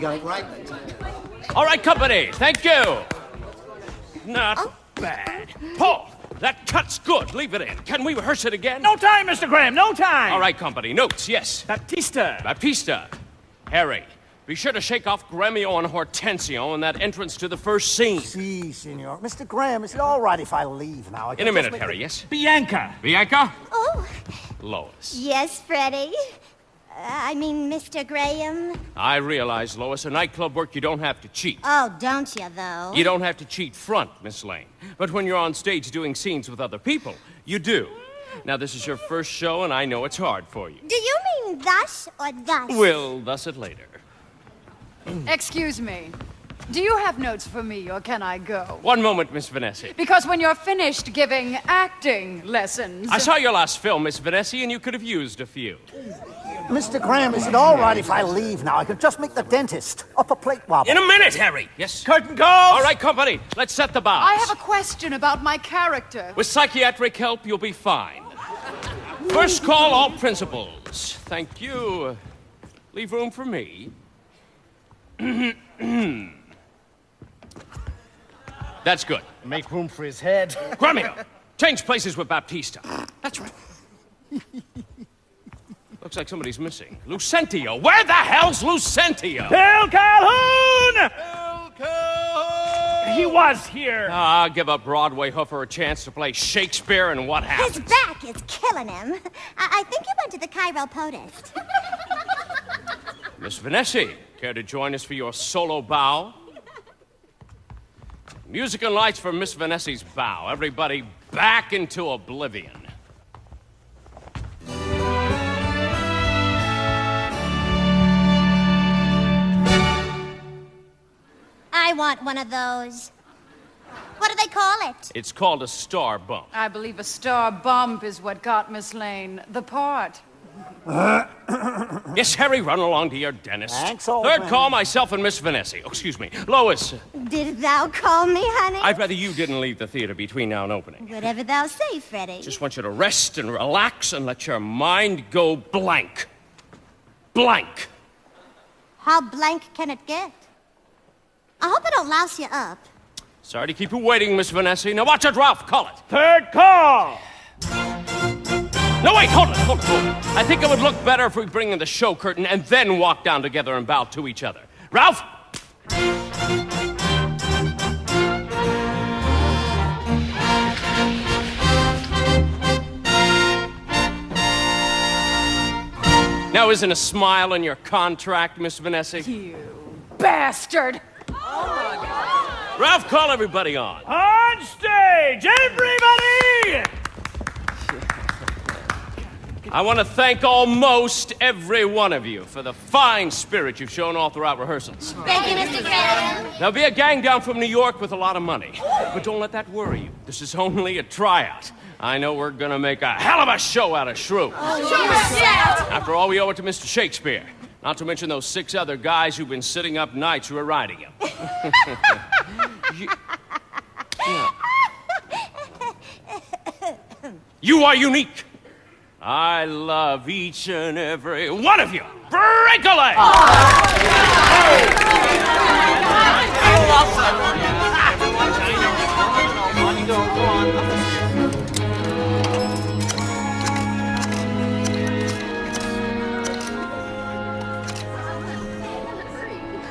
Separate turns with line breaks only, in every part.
got it right.
All right, company, thank you. Not bad. Paul, that cut's good. Leave it in. Can we rehearse it again?
No time, Mr. Graham, no time!
All right, company, notes, yes.
Baptista.
Harry, be sure to shake off Gremio and Hortensio in that entrance to the first scene.
Si, senor. Mr. Graham, is it all right if I leave now?
In a minute, Harry, yes?
Bianca.
Bianca?
Oh,
Lois.
yes, Freddie. I mean, Mr. Graham.
I realize, Lois, in nightclub work you don't have to cheat.
Oh, don't you, though?
You don't have to cheat front, Miss Lane. But when you're on stage doing scenes with other people, you do. Now, this is your first show, and I know it's hard for you.
Do you mean thus or thus?
We'll thus it later.
Excuse me. Do you have notes for me, or can I go?
One moment, Miss Vanessa.
Because when you're finished giving acting lessons...
I saw your last film, Miss Vanessa, and you could have used a few.
Mr. Graham, is it all right if I leave now? I could just make the dentist. Upper plate wobble.
In a minute, Harry. Yes?
Curtain calls!
All right, company, let's set the bows.
I have a question about my character.
With psychiatric help, you'll be fine. First call, all principals. Thank you. Leave room for me. That's good.
Make room for his head.
Gremio, change places with Baptista. That's right. Looks like somebody's missing. Lucentio. Where the hell's Lucentio?
Bill Calhoun! Bill Calhoun! He was here.
Ah, give a Broadway hoofer a chance to play Shakespeare, and what happens?
His back is killing him. I think he went to the chiropodist.
Miss Vanessa, care to join us for your solo bow? Music and lights for Miss Vanessa's bow. Everybody back into oblivion.
I want one of those. What do they call it?
It's called a star bump.
I believe a star bump is what got Miss Lane the part.
Yes, Harry, run along to your dentist.
Thanks, old
Third
man.
call, myself and Miss Vanessa. Oh, excuse me. Lois,
Did thou call me, honey?
I'd rather you didn't leave the theater between now and opening.
Whatever thou say, Freddie.
Just want you to rest and relax and let your mind go blank. Blank.
How blank can it get? I hope I don't louse you up.
Sorry to keep you waiting, Miss Vanessa. Now watch it, Ralph. Call it.
Third call!
No, wait, hold it. I think it would look better if we bring in the show curtain and then walk down together and bow to each other. Ralph? Now, isn't a smile in your contract, Miss Vanessa?
You bastard!
Ralph, call everybody on.
On stage, everybody!
I want to thank almost every one of you for the fine spirit you've shown all throughout rehearsals.
Thank you, Mr. Graham.
There'll be a gang down from New York with a lot of money. But don't let that worry you. This is only a tryout. I know we're gonna make a hell of a show out of Shrew. After all, we owe it to Mr. Shakespeare. Not to mention those 6 other guys who've been sitting up nights rewriting him. You are unique. I love each and every one of you. Break a leg!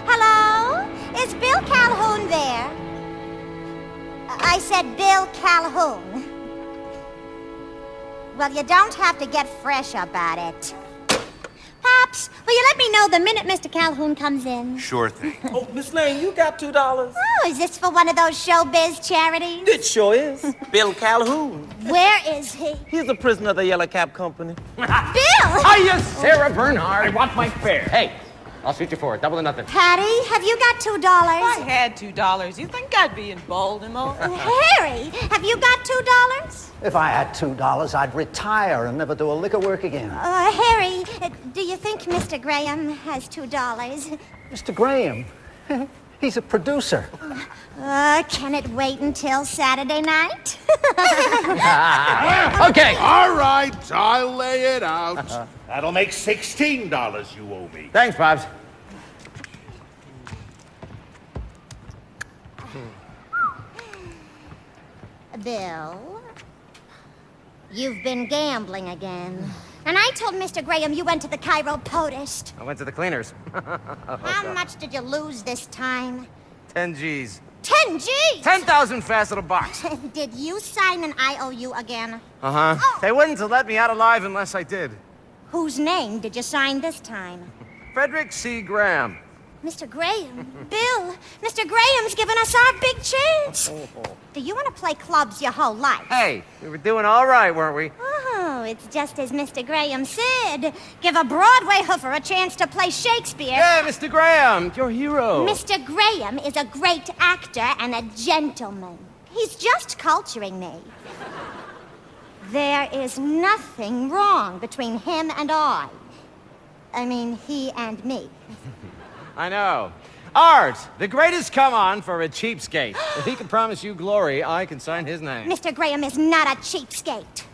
Hello? Is Bill Calhoun there? I said Bill Calhoun. Well, you don't have to get fresh about it. Pops, will you let me know the minute Mr. Calhoun comes in?
Sure thing.
Oh, Miss Lane, you got $2.
Oh, is this for one of those showbiz charities?
It sure is. Bill Calhoun.
Where is he?
He's a prisoner of the Yellow Cab Company.
Bill!
Hiya, Sarah Bernhardt. I want my fare. Hey, I'll shoot you for it. Double or nothing.
Patty, have you got $2?
If I had $2, you think I'd be in Baltimore?
Harry, have you got $2?
If I had $2, I'd retire and never do a lick of work again.
Harry, do you think Mr. Graham has $2?
Mr. Graham, he's a producer.
Can it wait until Saturday night?
Okay.
All right, I'll lay it out. That'll make $16 you owe me.
Thanks, Pops.
Bill, you've been gambling again. And I told Mr. Graham you went to the chiropodist.
I went to the cleaners.
How much did you lose this time?
10 G's.
10 G's!
10,000 fast little bucks.
Did you sign an IOU again?
Uh-huh.
Oh.
They wouldn't have let me out alive unless I did.
Whose name did you sign this time?
Frederick C. Graham.
Mr. Graham. Bill, Mr. Graham's given us our big chance. Do you want to play clubs your whole life?
Hey, we were doing all right, weren't we?
Oh, it's just as Mr. Graham said. Give a Broadway hoofer a chance to play Shakespeare.
Yeah, Mr. Graham, your hero.
Mr. Graham is a great actor and a gentleman. He's just culturing me. There is nothing wrong between him and I. I mean, he and me.
I know. Art, the greatest come on for a cheapskate. If he can promise you glory, I can sign his name.
Mr. Graham is not a cheapskate.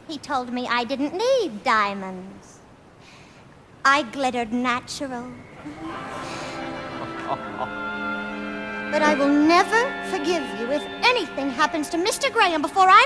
He told me I didn't need diamonds. I glittered natural. But I will never forgive you if anything happens to Mr. Graham before I'm